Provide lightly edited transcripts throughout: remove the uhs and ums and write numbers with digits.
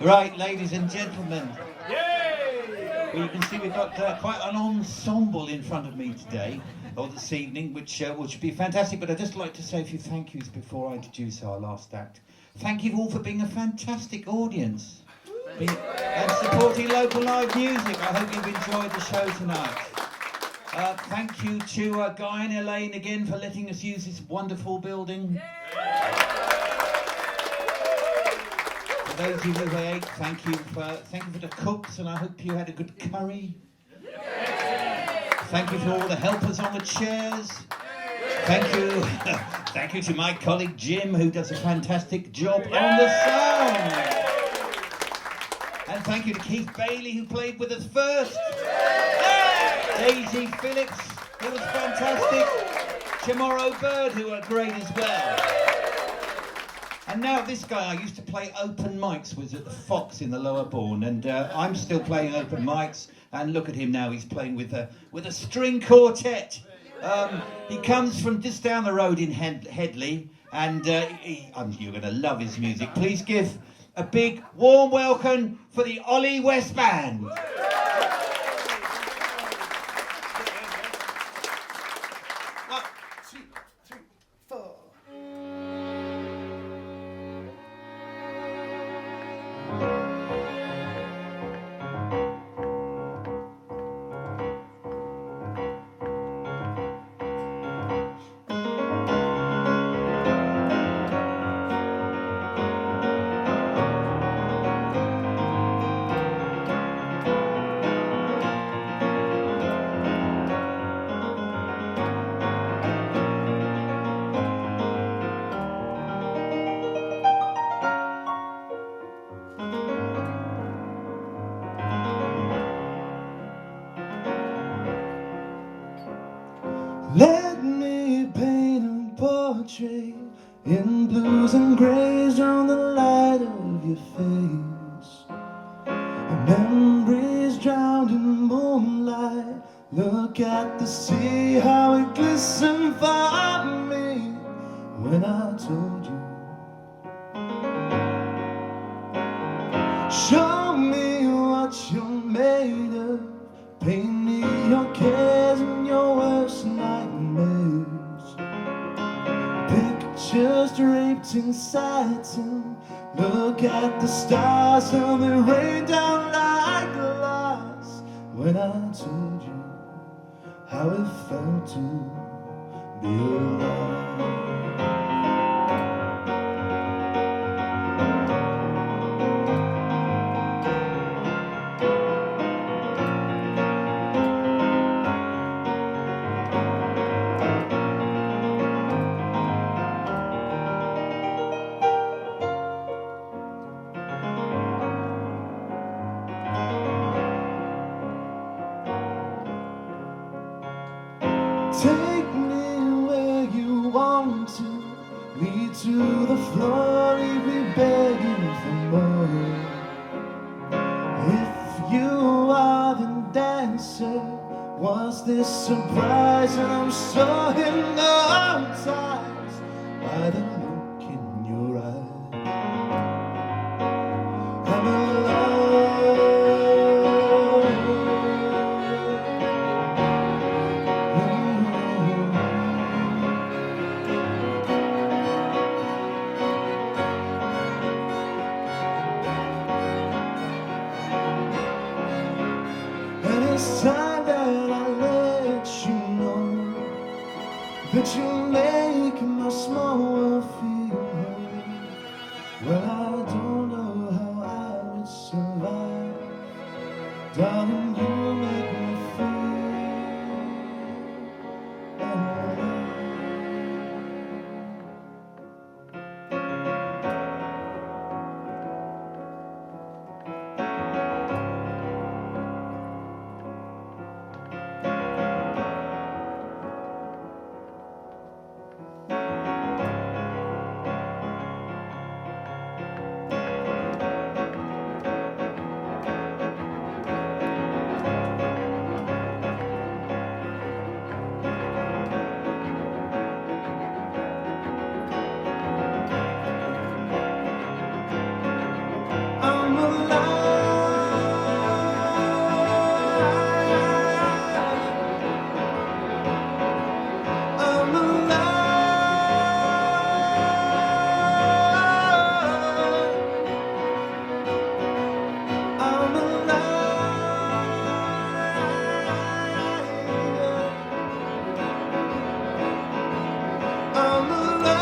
Right, ladies and gentlemen. Well, you can see we've got quite an ensemble in front of me today, or this evening, which should be fantastic. But I'd just like to say a few thank yous before I introduce our last act. Thank you all for being a fantastic audience and supporting local live music. I hope you've enjoyed the show tonight. Thank you to Guy and Elaine again for letting us use this wonderful building. For those of you who ate, thank you for the cooks, and I hope you had a good curry. Thank you for all the helpers on the chairs. Thank you to my colleague Jim, who does a fantastic job on the sound. And thank you to Keith Bailey, who played with us first. Daisy Phillips, who was fantastic. Tomorrow Bird, who are great as well. And now this guy, I used to play open mics, was at the Fox in the Lower Bourne, and I'm still playing open mics. And look at him now, he's playing with a string quartet. He comes from just down the road in Headley, and you're going to love his music. Please give a big, warm welcome for the Ollie West Band. 1, 2, 3, 4. Let me paint a portrait in blues and grays on the light of your face. Memories drowned in moonlight. Look at the sea, how it glistened for me when I told you. Show me what you're made of. Paint me your cares and your worst nightmares. Pictures draped in satin. Look at the stars, how they rain down like glass. When I told you how it felt to be alive. Take me where you want to, lead to the floor, leave me begging for more. If you are the dancer, was this surprise? And I'm so hypnotized by the look in your eye. I'm alone. It's time that I let you know that you make my small world feel home. Well, I don't know how I would survive. Darling, you make me feel alive. I'm alive.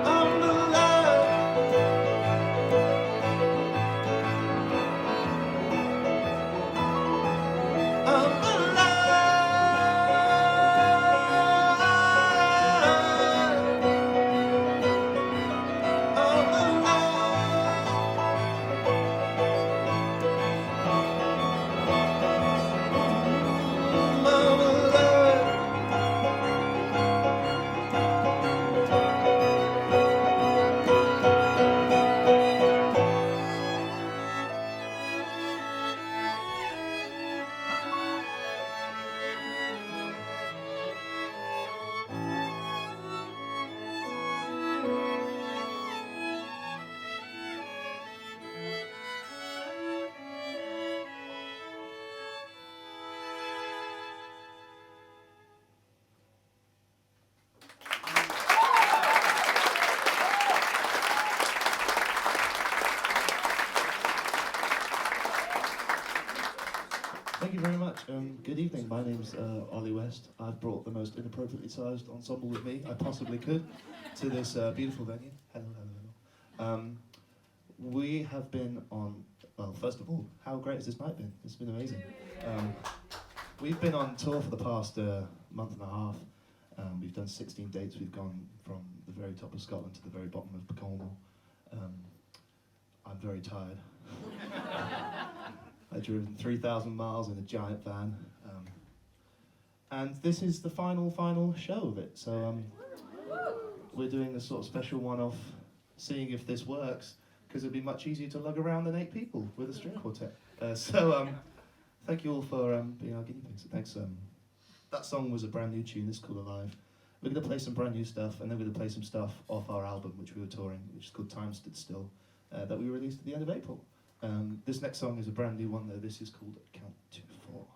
I'm alive. I'm Thank you very much. Good evening. My name's Ollie West. I've brought the most inappropriately sized ensemble with me I possibly could to this beautiful venue. Hello, hello, hello. We have been on, well, first of all, how great has this night been? It's been amazing. We've been on tour for the past month and a half. We've done 16 dates. We've gone from the very top of Scotland to the very bottom of Cornwall. I'm very tired. I've driven 3,000 miles in a giant van. And this is the final show of it. So we're doing a sort of special one-off, seeing if this works, because it'd be much easier to lug around than 8 people with a string quartet. Thank you all for being our guinea pigs. Thanks. That song was a brand new tune. It's called Alive. We're going to play some brand new stuff, and then we're going to play some stuff off our album, which we were touring, which is called Time Stood Still, that we released at the end of April. This next song is a brand new one, though. This is called Count to 4.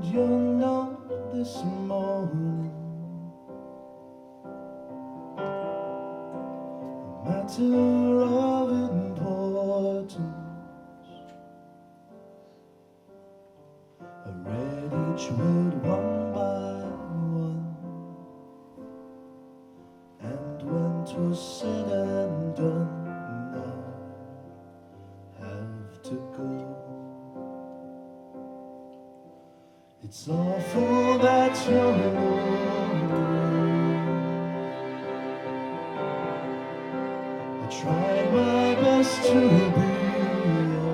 You're not this morning a matter of importance. I read each word one by one, and when 'twas said and done, I have to go. It's awful that you're alone. I tried my best to be a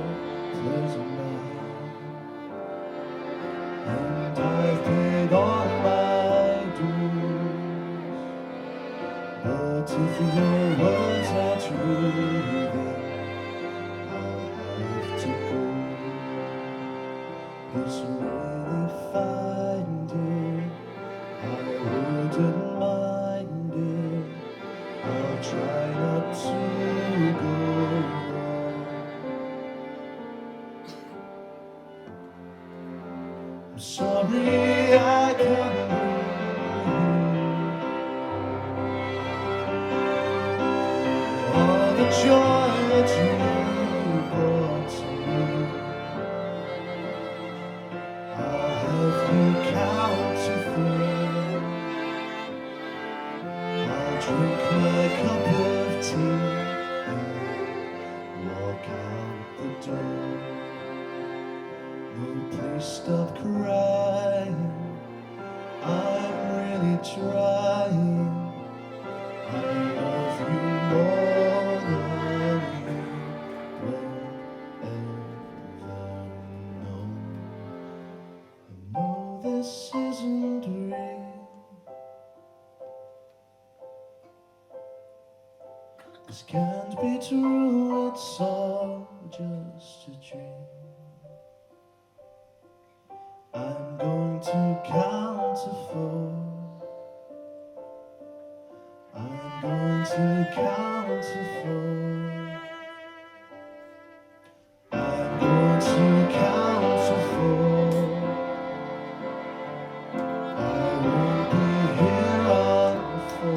pleasant man, and I've paid all my dues. But if your words are true, then I'll have to go. This really find it, I wouldn't mind it. I'll try not to go wrong. I'm sorry I can't bring all the joy that you brought to me. please stop crying. I'm really trying. I love you more than you will ever know. I know this isn't real. This can't be true, it's all just a dream. I'm going to count to 4. I'm going to count to 4. I'm going to count to 4. I won't be here on 4.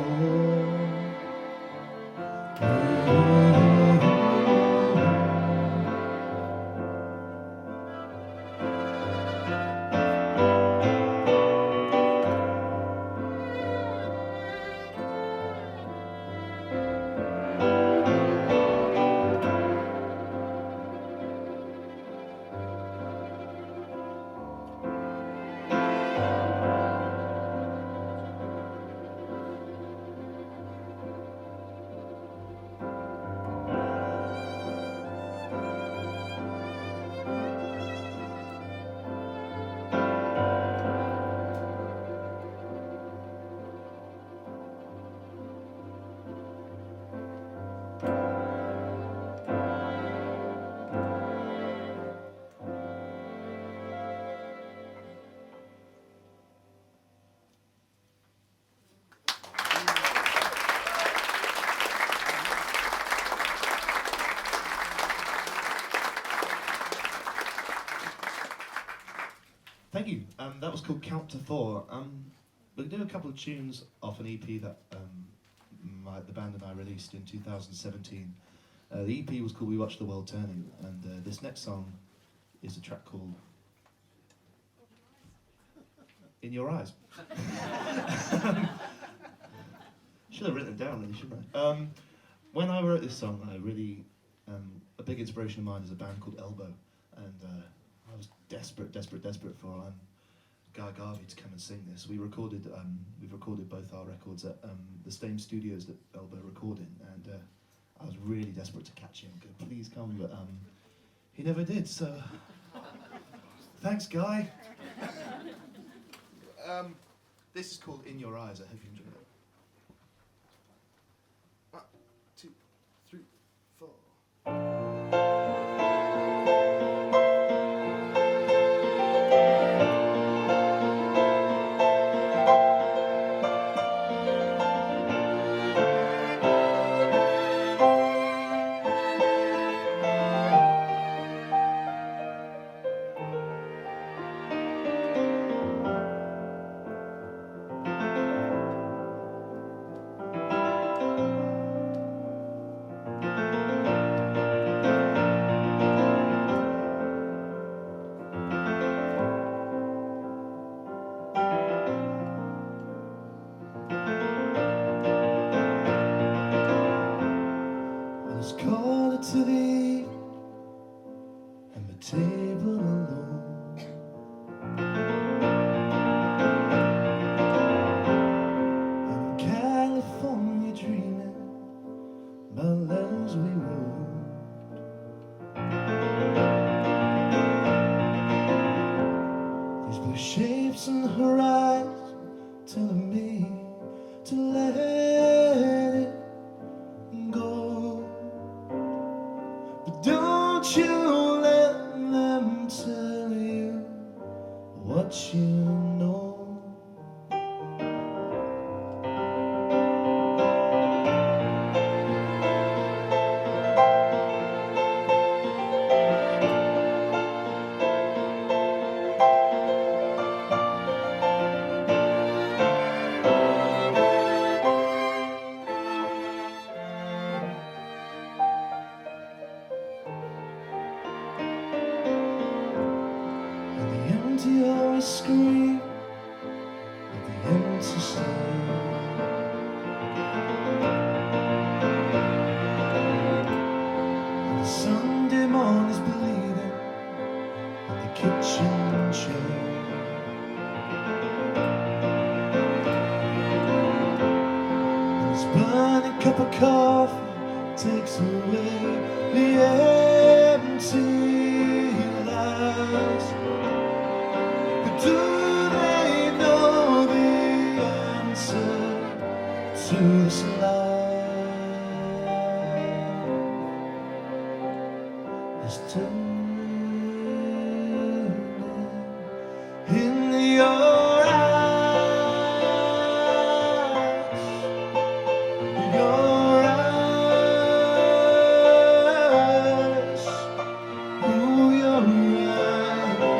Thank you. That was called Count to 4. We're doing a couple of tunes off an EP that the band and I released in 2017. The EP was called We Watch the World Turning, and this next song is a track called In Your Eyes. Should have written it down, really, shouldn't I? When I wrote this song, I really, a big inspiration of mine is a band called Elbow, and I was desperate for Guy Garvey to come and sing this. We've recorded both our records at the same studios that Elbow recorded, and I was really desperate to catch him. Go, please come, but he never did. So thanks, Guy. This is called In Your Eyes. I hope you enjoy it. 1, 2, 3, 4. To the eve and the table alone. I'm in California dreaming about letters we wrote. These blue shapes in the horizon telling me to let it go. Don't you let them tell you what you know. You always scream at the empty stone. And the Sunday morning's bleeding on the kitchen chair. And this burning cup of coffee takes away the empty lies. But do they know the answer to this lie? It's turning in your eyes, your eyes, oh, your eyes.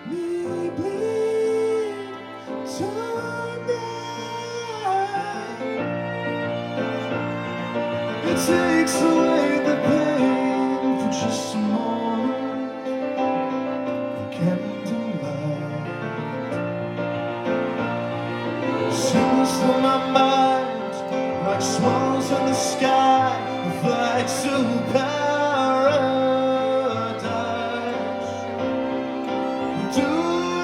Me bleed tonight. It takes away the pain for just a moment. The candlelight sings through my mind like swans in the sky, a flight to paradise. Do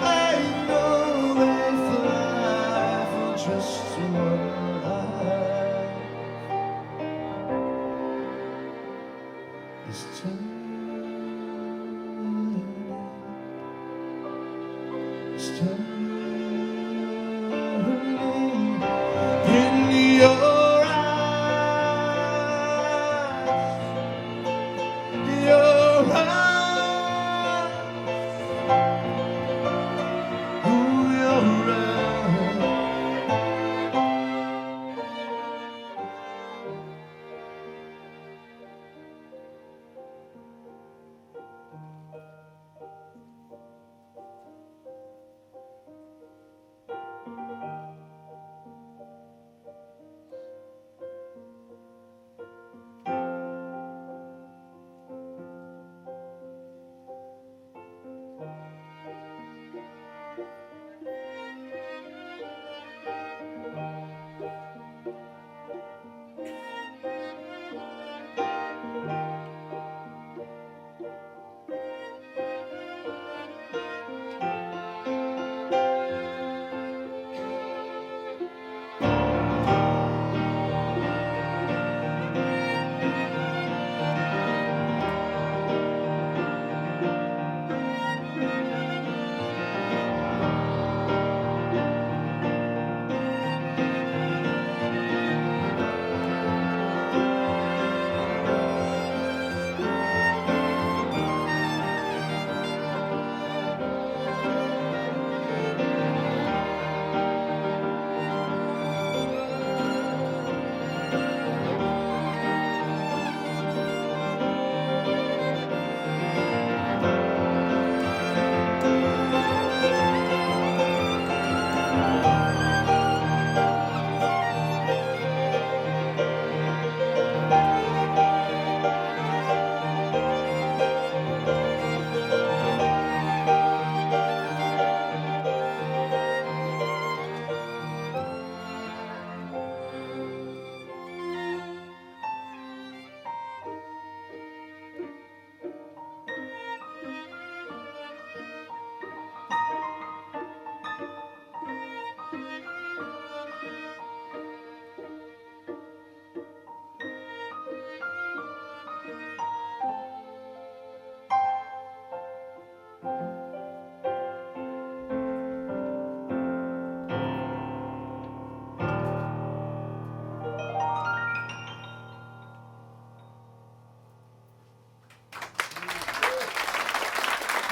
they know they fly for just one life? It's turning, it's turning in your eyes, your eyes, oh, your eyes.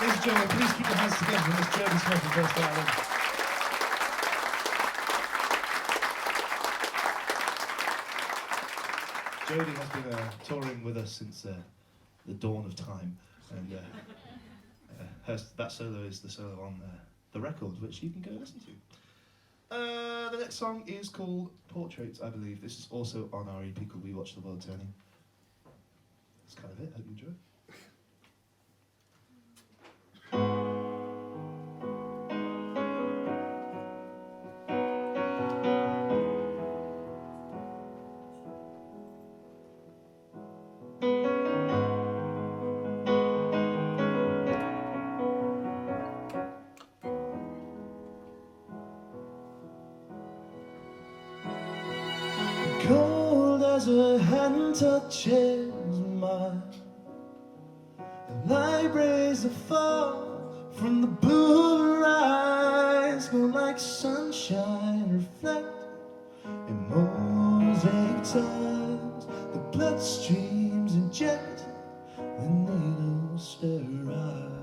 Ladies and gentlemen, please keep your hands together for Miss Jodie Smith and First Violin. Jodie has been touring with us since the dawn of time, and that solo is the solo on the record, which you can go listen to. The next song is called Portraits, I believe. This is also on our EP called We Watch the World Turning. That's kind of it. Hope you enjoy. as her hand touches mine. The light rays that fall from the blue of her eyes go like sunshine, reflect in mosaic tiles. The blood streams inject, the needles sterile.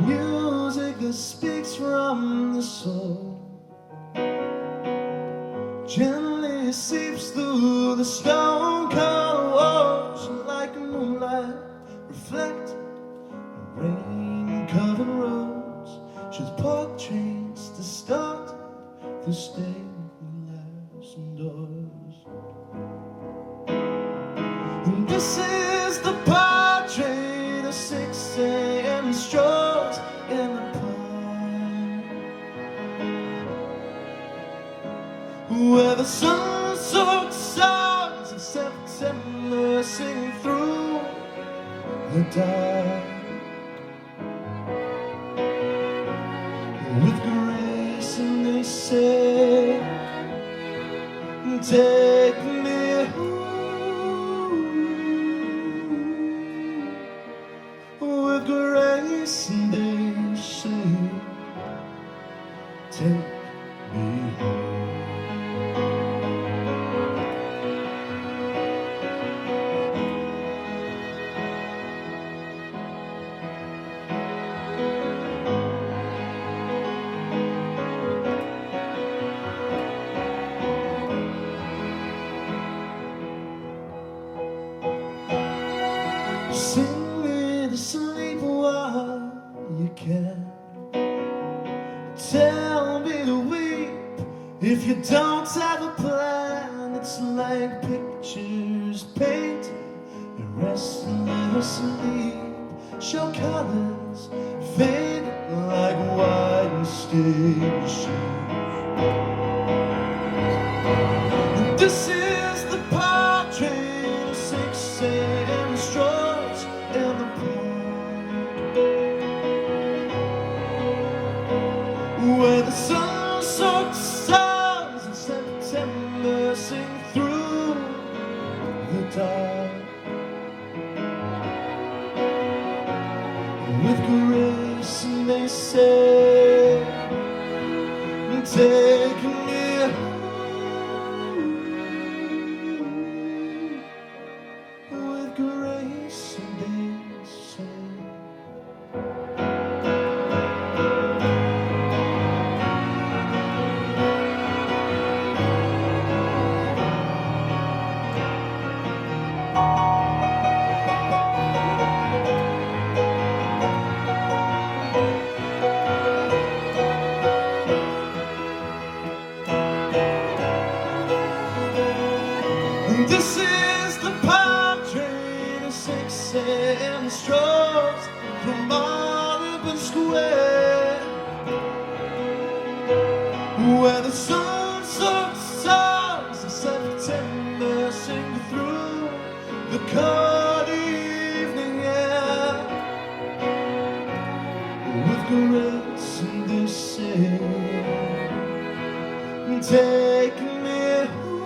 Music that speaks from the soul gently seeps through the stone-cold walls, like a moonlight reflect rain-covered roads. Shows portraits to start the stained glass doors. And this is the portrait of 6 a.m. strolls in the park, where the sun-soaked songs of September sing through the dark. With grace, and they say, take me home. With grace, and they say, take me home. Sing me to sleep while you can. Tell me to weep if you don't have a plan. It's like pictures painted in restless sleep. Show colors faded like wine stained sheets. This is the portrait of 6 a.m. strolls in the park, where the sun-soaked stars in September sing through the dark. With grace, and they say, take me home. With grace, and they say, this is the portrait of 6 a.m. strolls from Marylebone Square, where the sun-soaked stars of September sing through the cold evening air. With grace, and they say, take me home.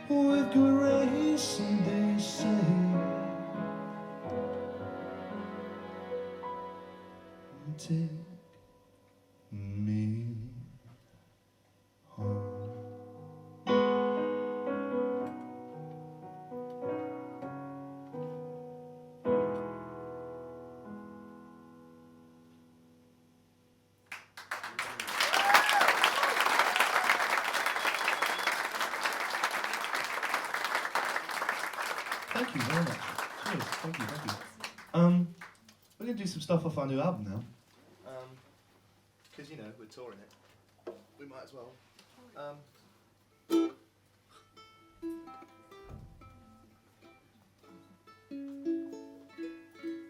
With grace, and they say, take me home. Thank you very much. Cheers. Thank you. We're going to do some stuff off our new album now. Because, you know, we're touring it. We might as well.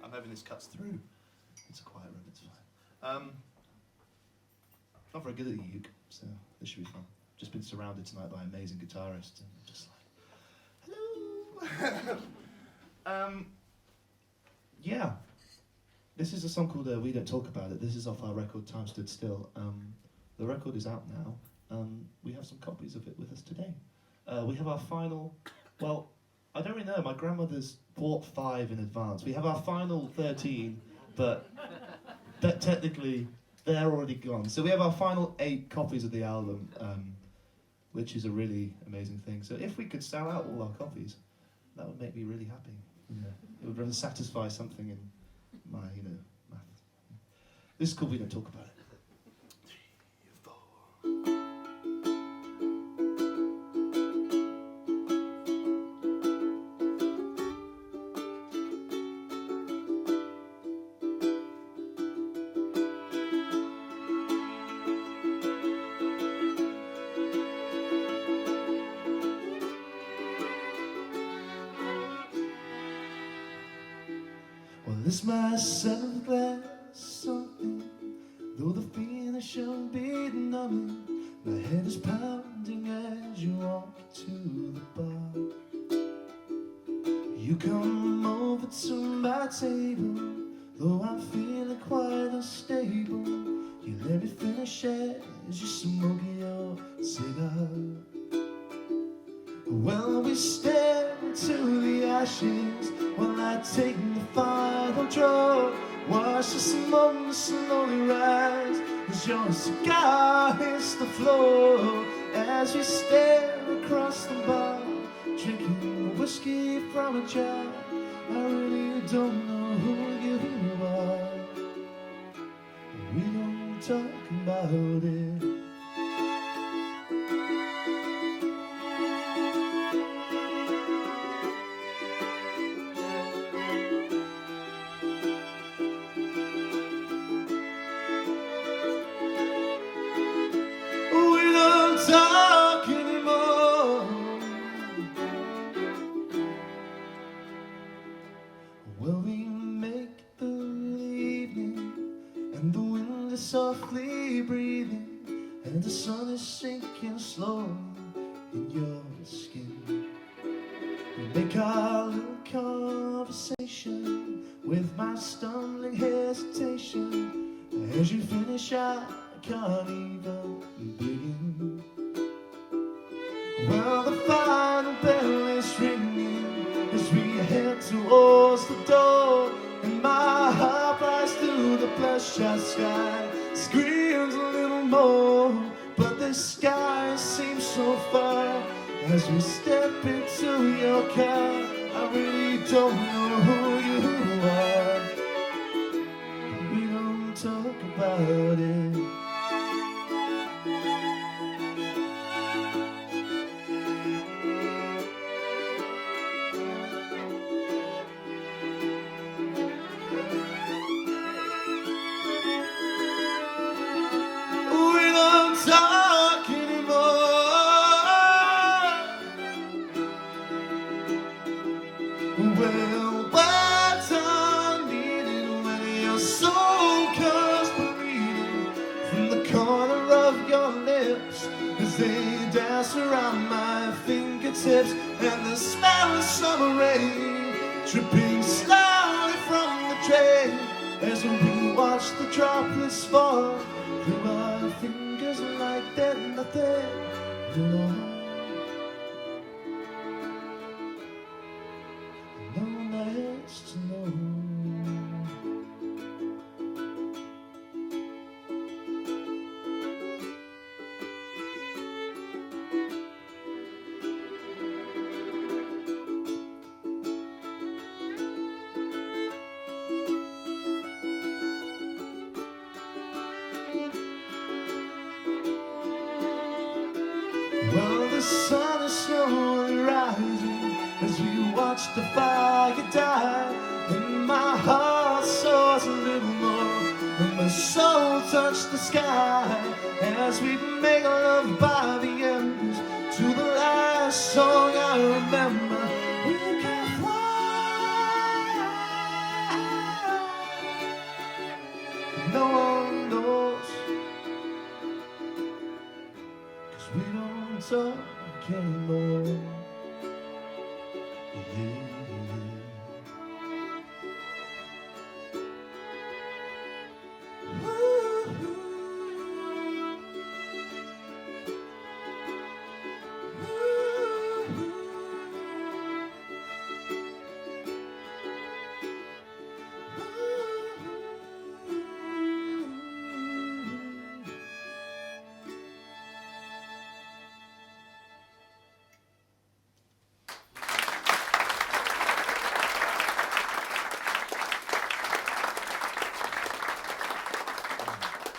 I'm hoping this cuts through. It's a quiet room, it's fine. Not very good at the uke, so this should be fun. Just been surrounded tonight by amazing guitarists, and I'm just like, hello! Yeah. This is a song called We Don't Talk About It. This is off our record, Time Stood Still. The record is out now. We have some copies of it with us today. We have our final, well, I don't really know, my grandmother's bought 5 in advance. We have our final 13, but technically they're already gone. So we have our final 8 copies of the album, which is a really amazing thing. So if we could sell out all our copies, that would make me really happy. Yeah. It would really satisfy something in my, math. This is called We Don't Talk About It. 3, 4. Well, this my 7th glass something, though the finish will be numbing. My head is pounding as you walk to the bar. You come over to my table, though I'm feeling quite unstable. You let me finish as you smoke your cigar. Well, we stare into the ashes while I take the final draw. Watch the smoke slowly rise as your cigar hits the floor. As we stare across the bar, drinking whiskey from a jar. I really don't know who you are. We don't talk about it. Talk anymore. Well, we make it through the evening, and the wind is softly breathing, and the sun is sinking slowly in your skin. We make our little conversation with my stumbling hesitation. As you finish, I can't even begin. Well, the final bell is ringing as we head towards the door, and my heart flies through the bloodshot sky, screams a little more, but the sky seems so far. As we step into your car, I really don't know who you are, but we don't talk about it. Talk anymore. Well, what's unneeded when your soul comes bleeding from the corner of your lips as they dance around my fingertips, and the smell of summer rain dripping slowly from the tray as we watch the droplets fall through our fingers like they're nothing alone. No one else to know. Well, the sun is slowly rising as we watch the fire die, and my heart soars a little more, and my soul touches the sky as we make love by the embers to the last song I remember. We can fly. No one knows, 'cause we don't talk anymore. Yeah.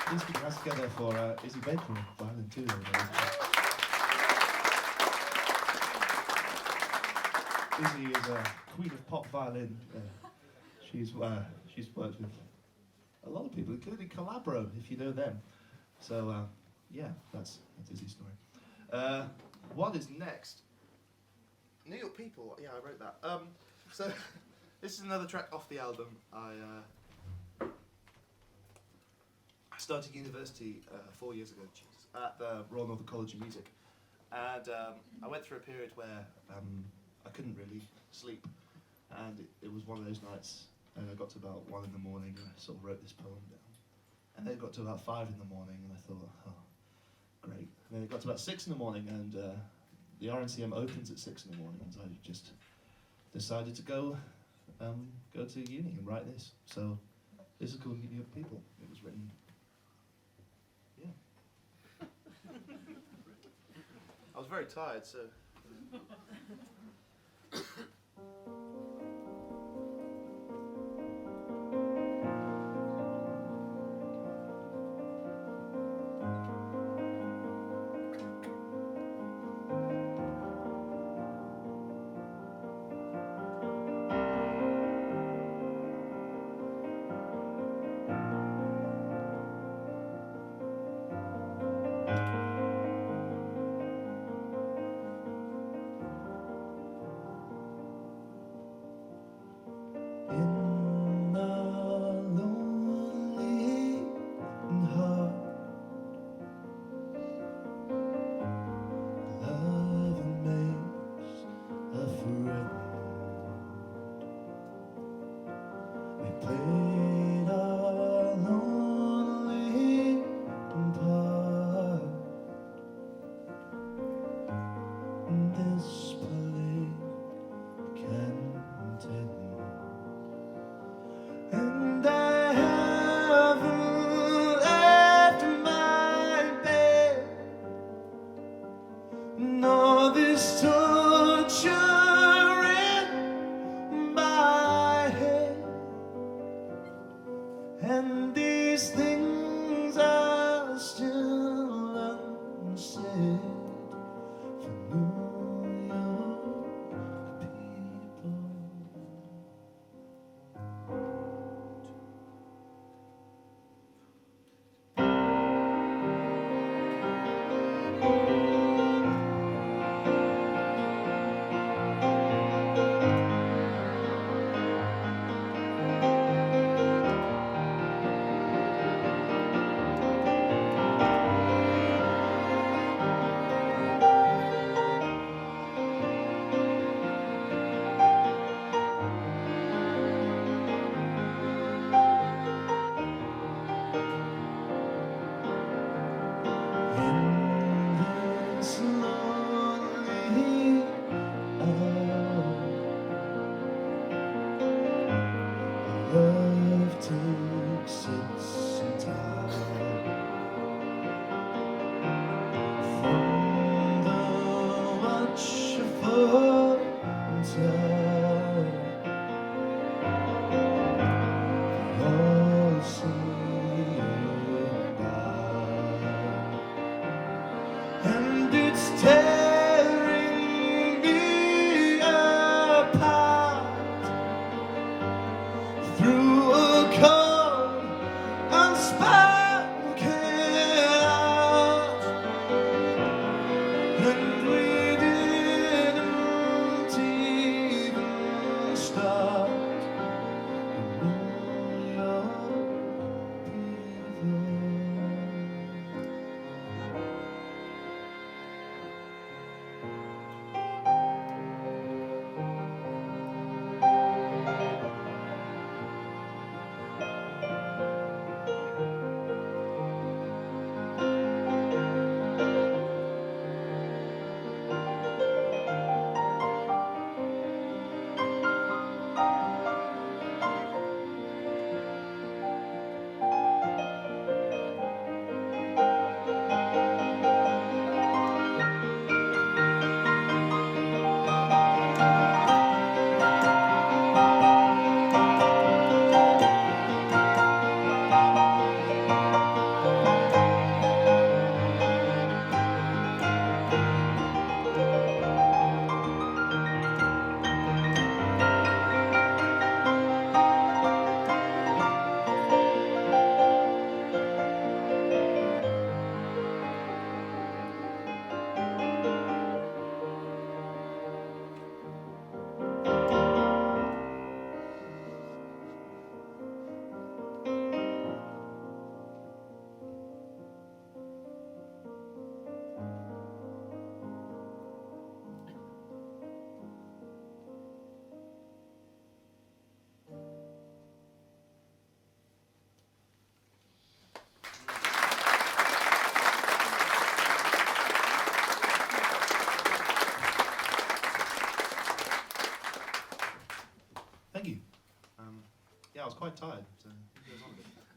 Please keep your hands together for Izzy Baker on violin too. Izzy is a queen of pop violin. She's worked with a lot of people, including Calabro, if you know them. So yeah, that's Izzy's story. What is next? New York People. Yeah, I wrote that. So this is another track off the album. I started university 4 years ago at the Royal Northern College of Music, and I went through a period where I couldn't really sleep, and it was one of those nights, and I got to about 1 in the morning and I sort of wrote this poem down, and then it got to about 5 in the morning and I thought, oh, great. And then it got to about 6 in the morning, and the RNCM opens at 6 in the morning, and I just decided to go to uni and write this. So this is called New York People. It was written, yeah. I was very tired, so. And these things are still unsaid for New York people.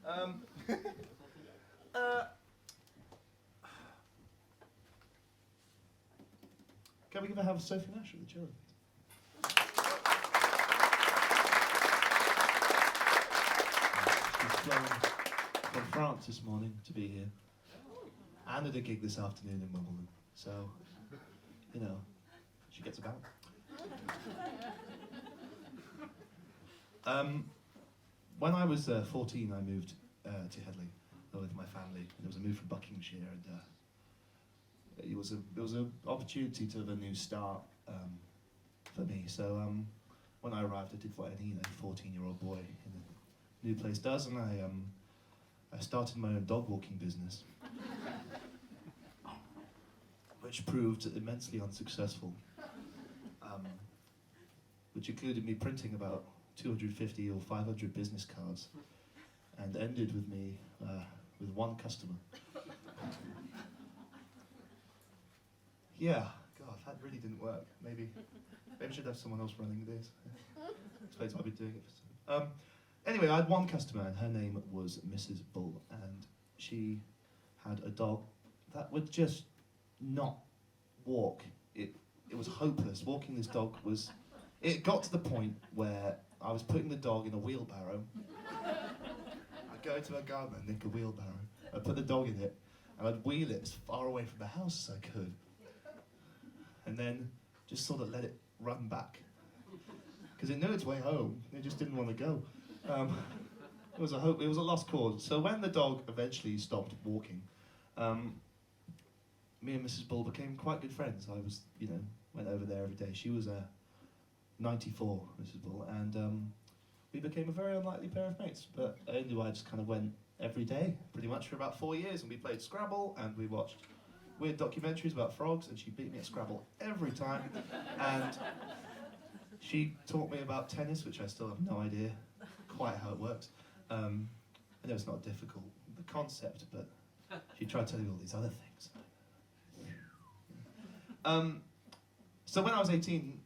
Can we have Sophie Nash at the cello? She's flown from France this morning to be here, and at a gig this afternoon in Wimbledon. So, you know, she gets about. When I was 14, I moved to Headley with my family. And it was a move from Buckinghamshire, and it was an opportunity to have a new start for me. So when I arrived, I did what any 14-year-old boy in a new place does, and I started my own dog walking business, which proved immensely unsuccessful, which included me printing about 250 or 500 business cards, and ended with me with one customer. Yeah, God, that really didn't work. Maybe I should have someone else running this. Explains why I've been doing it for so long. Anyway, I had one customer, and her name was Mrs. Bull, and she had a dog that would just not walk. It was hopeless. Walking this dog was... It got to the point where I was putting the dog in a wheelbarrow. I'd go to a garden and nick a wheelbarrow. I'd put the dog in it, and I'd wheel it as far away from the house as I could. And then just sort of let it run back. Because it knew its way home, it just didn't want to go. It was a lost cause. So when the dog eventually stopped walking, me and Mrs. Bull became quite good friends. I was, went over there every day. She was 94, Mrs. Bull, and we became a very unlikely pair of mates. But I just kind of went every day, pretty much for about 4 years, and we played Scrabble, and we watched weird documentaries about frogs, and she beat me at Scrabble every time. And she taught me about tennis, which I still have no idea quite how it works. I know it's not difficult, the concept, but she tried to tell me all these other things. So when I was 18,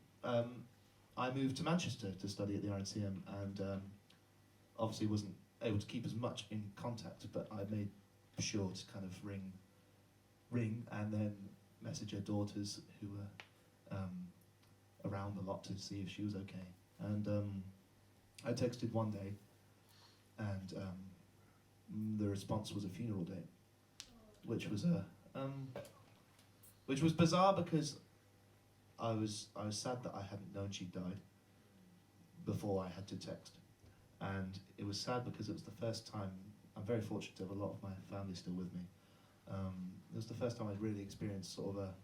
I moved to Manchester to study at the RNCM, and obviously wasn't able to keep as much in contact, but I made sure to kind of ring and then message her daughters, who were around a lot, to see if she was okay. And I texted one day, and the response was a funeral date, which was bizarre, because I was sad that I hadn't known she'd died before I had to text, and it was sad because it was the first time. I'm very fortunate to have a lot of my family still with me. It was the first time I'd really experienced sort of a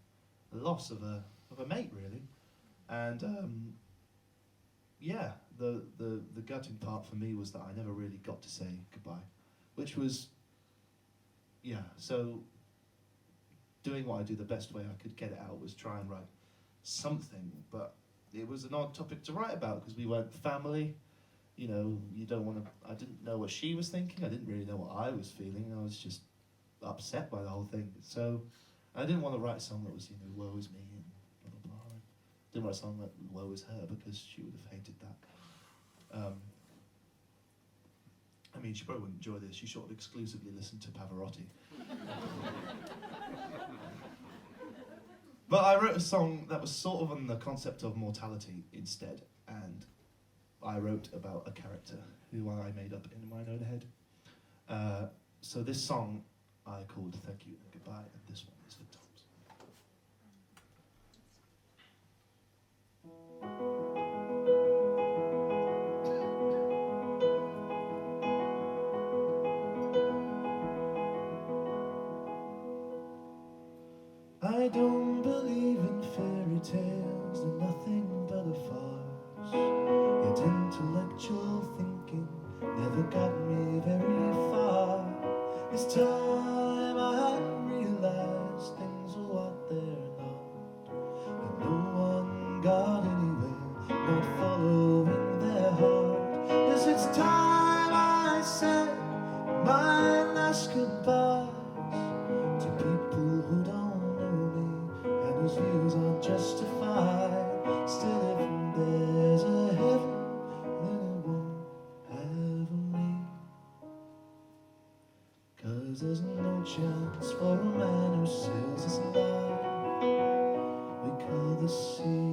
loss of a mate, really, and yeah, the gutting part for me was that I never really got to say goodbye, which was, yeah. So doing what I do the best way I could get it out was try and write something, but it was an odd topic to write about because we weren't family. You don't want to. I didn't know what she was thinking. I didn't really know what I was feeling. I was just upset by the whole thing. So I didn't want to write a song that was, woe is me and blah blah blah. I didn't write a song that woe is her, because she would have hated that. I mean, she probably wouldn't enjoy this. She sort of exclusively listened to Pavarotti. But I wrote a song that was sort of on the concept of mortality instead, and I wrote about a character who I made up in my own head. So this song I called Thank You and Goodbye, and this one is for Tom's. I don't believe in fairy tales, they're nothing but a farce. Yet intellectual thinking never got me very far. This time I realized things are what they're not, and no one got anywhere, not following their heart. Yes, it's time I said my last goodbyes to people who don't know me and whose views aren't justified. Still, if there's a heaven, then it won't have me. 'cause there's no chance for a man who sails his life we call the sea.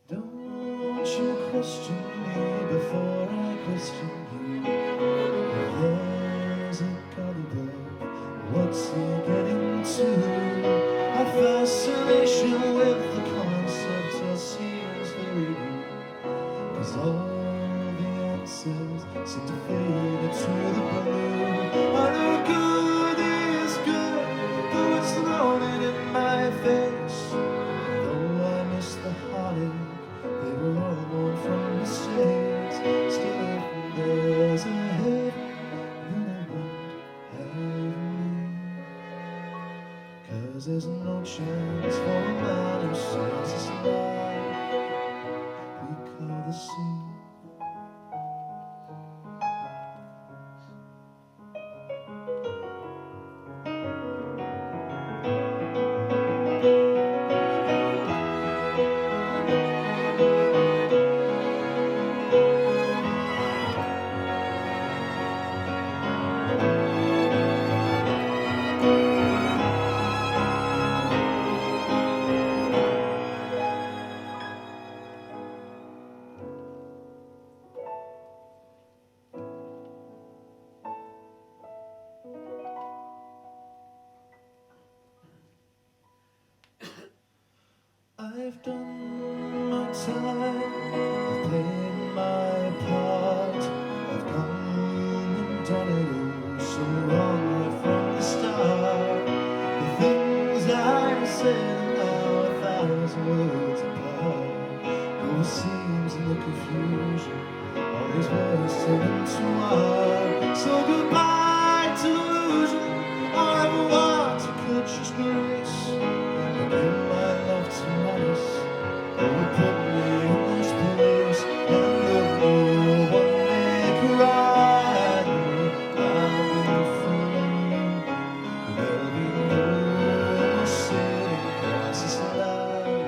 Don't you question me before I question you. There's a God above, what's he getting to? A fascination with the concept just seems very new, 'cause all the answers seem to fade into the blue. I know good is good, though it's thrown in my face. Though I miss the heartache, they were all born from mistakes. Still, if there's a heaven, then I won't have me. 'Cause there's no chance for a man who sails his life we call the sea. I've done my time, I've played my part, I've come and done it all so wrong right from the start. The things I said are now 1,000 words apart. All the seams and the confusion, all these words turn into art. So goodbye to illusion, I'll never want to cut your grace. Give my love to malice, that would put me in this place. And no one may cry, I'll be free. There'll be no more sailing across this line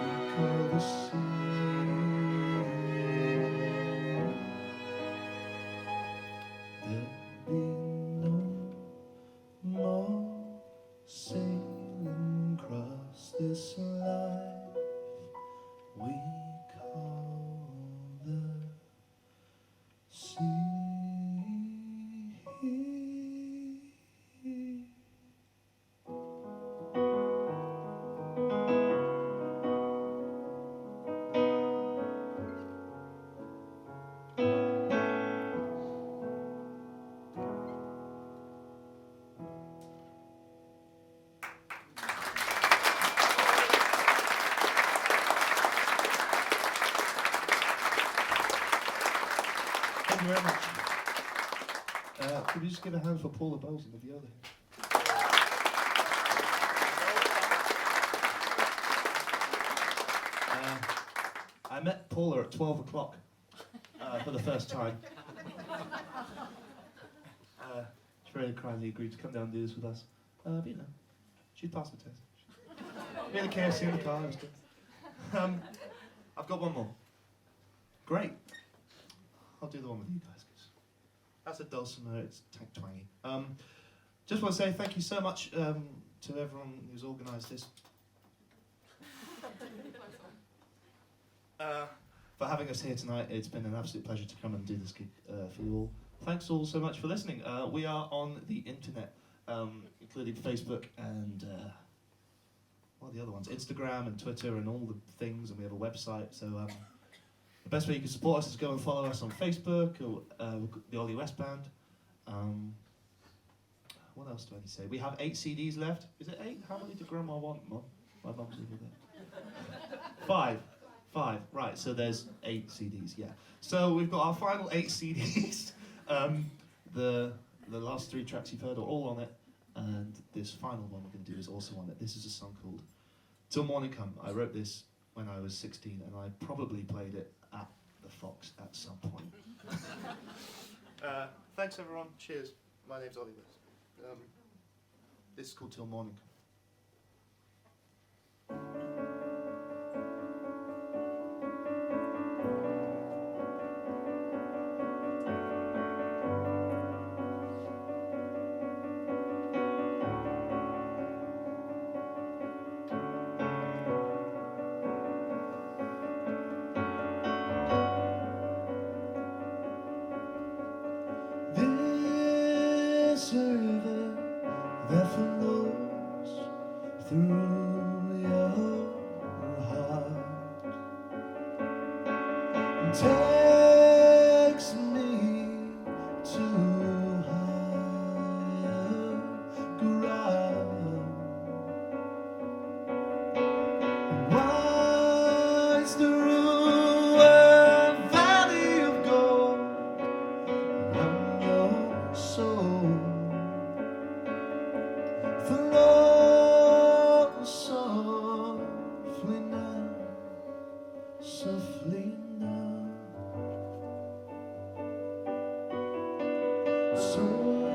we call the sea. There'll be no more sailing across this life we call the sea. Thank you very much. Could we just give a hand for Paula Bowles and the viola? I met Paula at 12 o'clock for the first time. She very kindly agreed to come down and do this with us. But you know, she passed the test. We had a KFC in the car, it was good. I've got one more. Great. I'll do the one with you guys, because that's a dulcimer, it's twangy. Just want to say thank you so much to everyone who's organised this. For having us here tonight. It's been an absolute pleasure to come and do this gig for you all. Thanks all so much for listening. We are on the internet, including Facebook and what are the other ones? Instagram and Twitter and all the things, and we have a website. So the best way you can support us is go and follow us on Facebook or the Ollie West Band. What else do I need to say? We have 8 CDs left. Is it 8? How many did Grandma want, Mum? My mum's over there. 5. Right, so there's 8 CDs, yeah. So we've got our final 8 CDs. The last 3 tracks you've heard are all on it, and this final one we're going to do is also on it. This is a song called Till Morning Come. I wrote this when I was 16, and I probably played it at the Fox at some point. Thanks everyone, cheers. My name's Ollie. This is called Till Morning. This river that flows through your heart takes me to higher ground, winds through a valley of gold. I'm your soul. Flow softly now, softly now, softly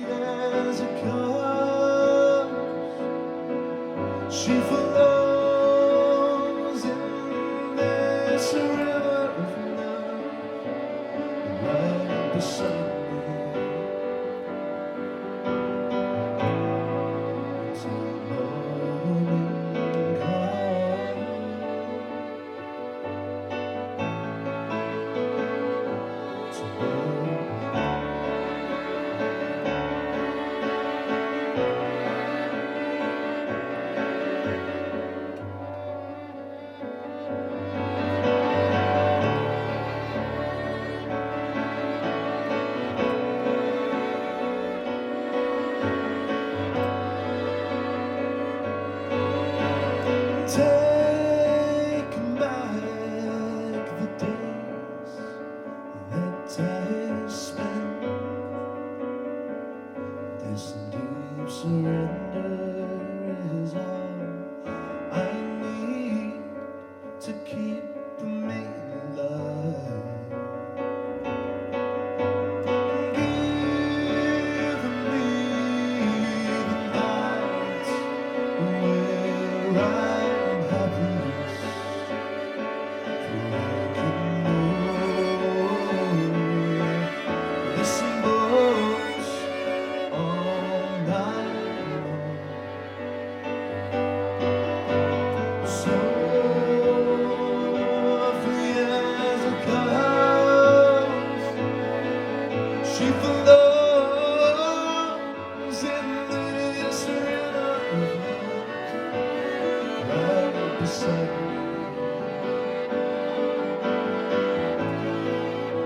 as it comes. She flows in this river of love, right beside me. Take back the days that I spent. This deep surrender is all I need to keep me alive. Give me the night where I'm happiest, for I can listen books all night long. Softly as it comes, she flows in this river right beside me.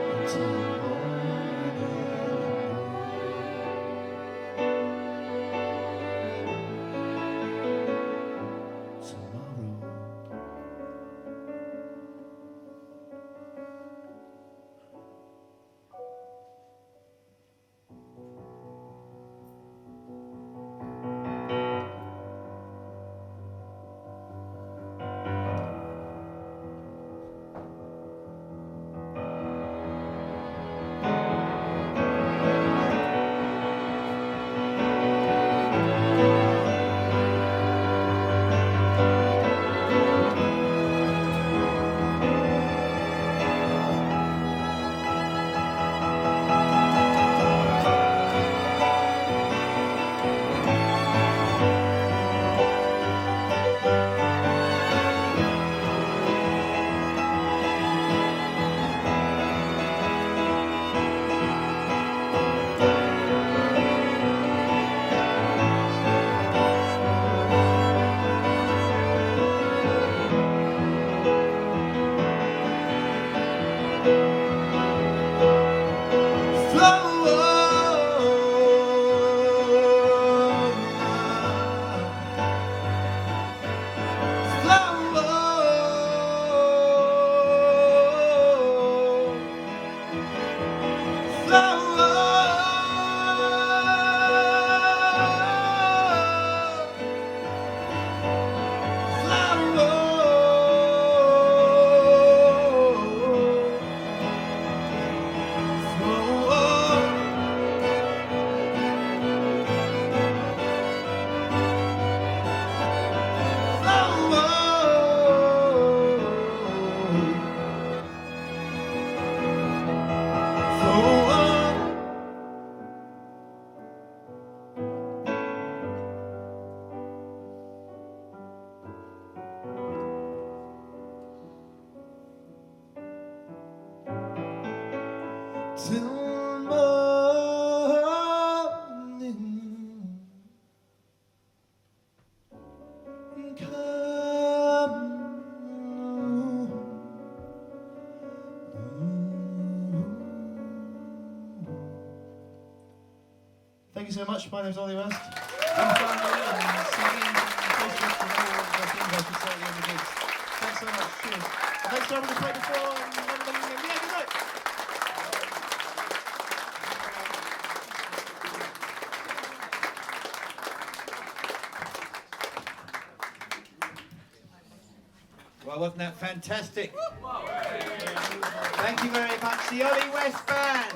Until morning tomorrow. Thank you so much. My name's Ollie West. Thanks so much. Cheers. And thanks to everyone who played before. Yeah, good night. Well, wasn't that fantastic? Thank you very much, the Ollie West Band.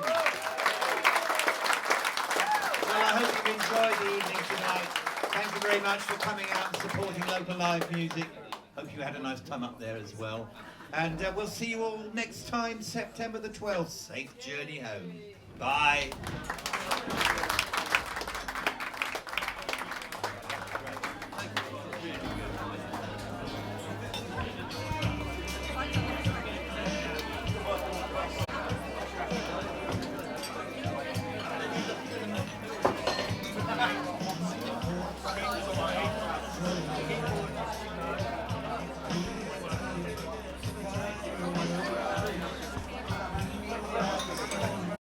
Well, I hope you've enjoyed the evening tonight. Thank you very much for coming out and supporting local live music. Hope you had a nice time up there as well. And we'll see you all next time, September the 12th. Safe journey home. Bye.